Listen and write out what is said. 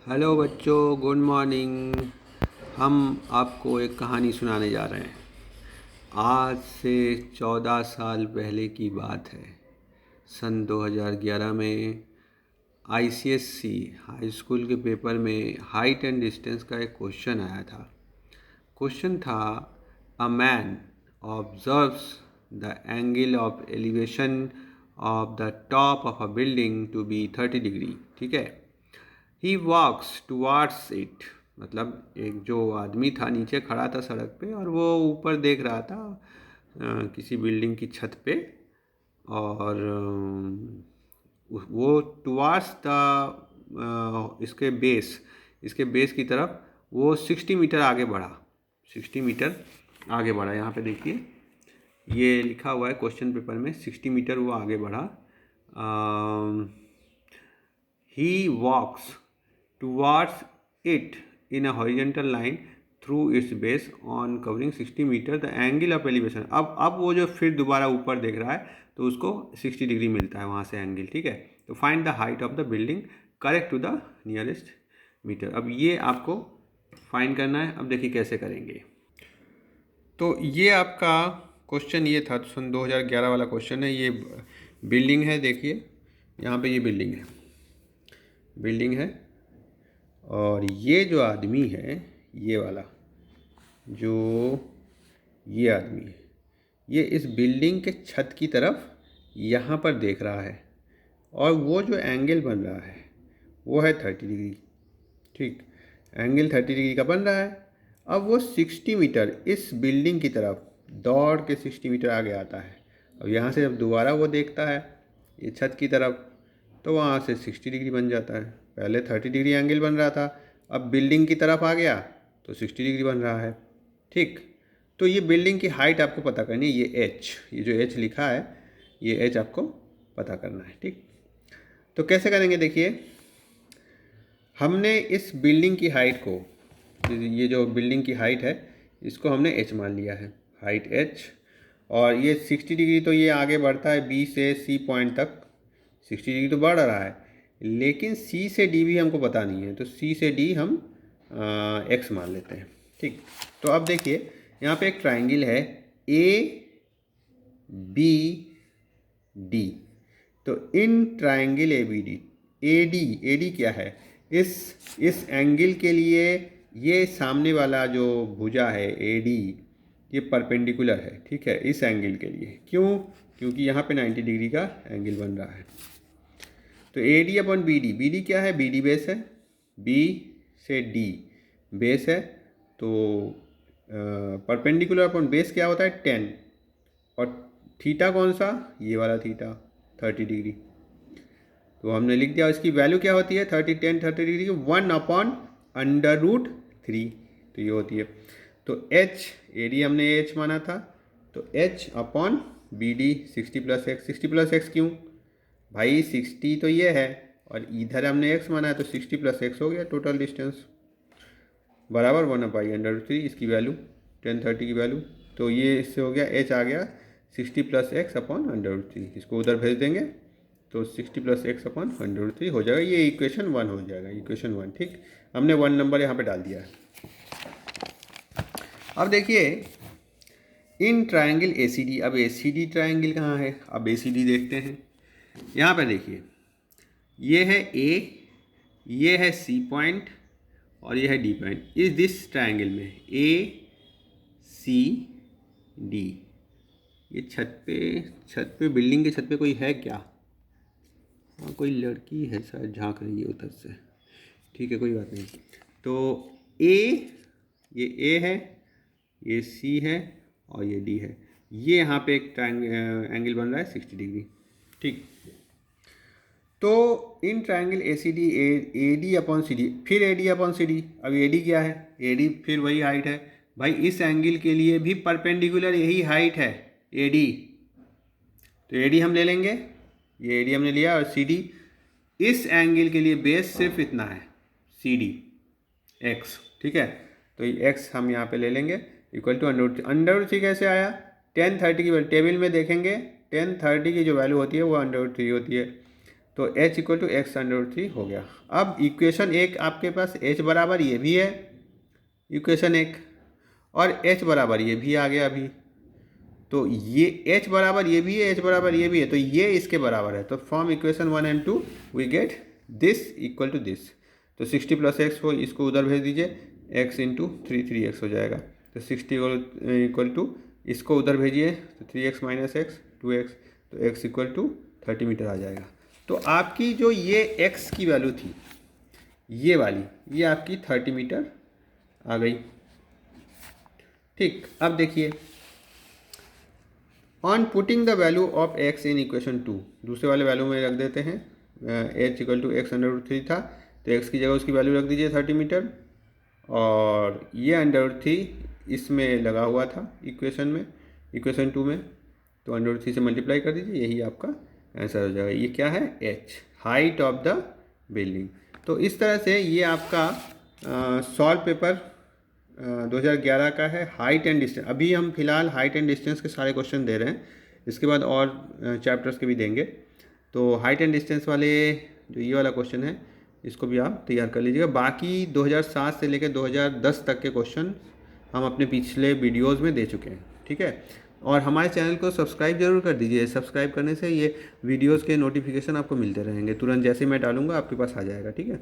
Hello बच्चों, good morning. हम आपको एक कहानी सुनाने जा रहे हैं। आज से 14 साल पहले की बात है। सन 2011 में आईसीएससी हाई स्कूल के पेपर में हाइट एंड डिस्टेंस का एक क्वेश्चन आया था। क्वेश्चन था, a man observes the angle of elevation of the top of a building to be 30 degree. ठीक है। ही वॉक्स टुवार्ड्स इट, मतलब एक जो आदमी था नीचे खड़ा था सड़क पे और वो ऊपर देख रहा था किसी बिल्डिंग की छत पे। और वो टुवार्ड्स द इसके बेस की तरफ वो 60 मीटर आगे बढ़ा। 60 मीटर आगे बढ़ा। यहाँ पे देखिए, ये लिखा हुआ है क्वेश्चन पेपर में, 60 मीटर वो आगे बढ़ा। He walks towards it in a horizontal line through its base on covering 60 metre the angle of elevation। अब वो जो फिर दोबारा ऊपर देख रहा है तो उसको 60 डिग्री मिलता है वहाँ से एंगल। ठीक है। तो find the height of the building correct to the nearest metre. अब ये आपको फाइंड करना है। अब देखिए कैसे करेंगे। तो ये आपका क्वेश्चन ये था, सन 2011 वाला क्वेश्चन है। ये बिल्डिंग है, देखिए यहाँ पे ये बिल्डिंग है। और ये जो आदमी है, ये वाला जो ये आदमी है, ये इस बिल्डिंग के छत की तरफ यहाँ पर देख रहा है। और वो जो एंगल बन रहा है वो है 30 डिग्री। ठीक, एंगल 30 डिग्री का बन रहा है। अब वो 60 मीटर इस बिल्डिंग की तरफ दौड़ के 60 मीटर आगे आता है। अब यहाँ से जब दोबारा वो देखता है ये छत की तरफ, तो वहाँ से 60 डिग्री बन जाता है। पहले 30 डिग्री एंगल बन रहा था, अब बिल्डिंग की तरफ आ गया तो 60 डिग्री बन रहा है। ठीक, तो ये बिल्डिंग की हाइट आपको पता करनी है। ये जो एच लिखा है, ये एच आपको पता करना है। ठीक, तो कैसे करेंगे देखिए। हमने इस बिल्डिंग की हाइट को, ये जो बिल्डिंग की हाइट है इसको हमने एच मान लिया है, हाइट एच। और ये 60 डिग्री तो ये आगे बढ़ता है बी से सी पॉइंट तक। 60 डिग्री तो बढ़ रहा है, लेकिन सी से डी भी हमको पता नहीं है, तो सी से डी हम एक्स मान लेते हैं। ठीक, तो अब देखिए यहाँ पे एक ट्राइंगल है ए बी डी। तो in triangle A B D, A D क्या है, इस एंगल के लिए ये सामने वाला जो भुजा है ए डी, ये परपेंडिकुलर है। ठीक है, इस एंगल के लिए। क्यों? क्योंकि यहाँ पे 90 डिग्री का एंगल बन रहा है। तो A D upon B D क्या है, बी डी बेस है, बी से डी बेस है। तो परपेंडिकुलर अपॉन बेस क्या होता है, 10। और थीटा कौन सा, ये वाला थीटा, 30 डिग्री। तो हमने लिख दिया, इसकी वैल्यू क्या होती है, 30 डिग्री की 1/√3। तो ये होती है। तो एच, ए डी हमने एच माना था, तो H upon B D 60 plus X. 60 plus X क्यों भाई, 60 तो ये है और इधर हमने एक्स माना है, तो 60 प्लस एक्स हो गया टोटल डिस्टेंस, बराबर 1/√3। इसकी वैल्यू 1030 की वैल्यू। तो ये इससे हो गया, एच आ गया 60 प्लस एक्स अपॉन √3। इसको उधर भेज देंगे तो 60 प्लस एक्स अपॉन √3 हो जाएगा। ये इक्वेशन 1 हो जाएगा, इक्वेशन 1। ठीक, हमने 1 नंबर यहाँ पे डाल दिया है। अब देखिए इन ट्राइंगल ए सी डी। अब ए सी डी ट्राइंगल कहाँ है, अब ए सी डी देखते हैं। यहाँ पे देखिए, ये है ए, ये है सी पॉइंट और ये है डी पॉइंट। इस दिस ट्राइंगल में ए सी डी, ये छत पे बिल्डिंग के छत पे कोई है क्या? हाँ, कोई लड़की है शायद, झांक रही है उधर से। ठीक है, कोई बात नहीं। तो ये ए है, ये सी है और ये डी है। ये यहाँ पे एक एंगल बन रहा है 60 डिग्री। ठीक, तो in triangle A C D, A D upon C D, फिर A D upon C D. अब ए डी क्या है, ए डी फिर वही हाइट है भाई। इस एंगल के लिए भी परपेंडिकुलर यही हाइट है ए डी। तो ए डी हम ले लेंगे, ये ए डी हमने लिया। और सी डी, इस एंगल के लिए बेस सिर्फ इतना है, सी डी एक्स। ठीक है, तो ये एक्स हम यहाँ पे ले लेंगे इक्वल टू √3। कैसे आया, 1030 की वैल्यू टेबल में देखेंगे, 1030 की जो वैल्यू होती है वो √3 होती है। तो h equal to X under 3 हो गया। अब इक्वेशन एक आपके पास h बराबर ये भी है, इक्वेशन एक, और h बराबर ये भी आ गया अभी, तो ये h बराबर ये भी है, h बराबर ये भी है, तो ये इसके बराबर है। तो from equation 1 and 2 we get this equal to this. तो 60 प्लस एक्स को इसको उधर भेज दीजिए, x इंटू 3x हो जाएगा। तो 60 इक्वल टू इसको उधर भेजिए, तो 3x माइनस एक्स 2x, तो x इक्वल टू 30 मीटर आ जाएगा। तो आपकी जो ये x की वैल्यू थी ये वाली, ये आपकी 30 मीटर आ गई। ठीक, अब देखिए, on putting the value of x in equation 2, दूसरे वाले वैल्यू में रख देते हैं, h equal to X under 3 था, तो x की जगह उसकी वैल्यू रख दीजिए 30 मीटर, और ये अंडर 3 इसमें लगा हुआ था इक्वेशन में, इक्वेशन 2 में, तो अंडर 3 से मल्टीप्लाई कर दीजिए, यही आपका आंसर हो जाएगा। ये क्या है, h, height of the building. तो इस तरह से ये आपका सॉल्व पेपर 2011 का है, हाइट एंड डिस्टेंस। अभी हम फिलहाल हाइट एंड डिस्टेंस के सारे क्वेश्चन दे रहे हैं, इसके बाद और चैप्टर्स के भी देंगे। तो हाइट एंड डिस्टेंस वाले जो ये वाला क्वेश्चन है इसको भी आप तैयार कर लीजिएगा। बाकी 2007 से लेकर 2010 तक के क्वेश्चन हम अपने पिछले वीडियोज़ में दे चुके हैं, ठीक है। और हमारे चैनल को सब्सक्राइब जरूर कर दीजिए, सब्सक्राइब करने से ये वीडियोज़ के नोटिफिकेशन आपको मिलते रहेंगे, तुरंत जैसे मैं डालूंगा आपके पास आ जाएगा, ठीक है।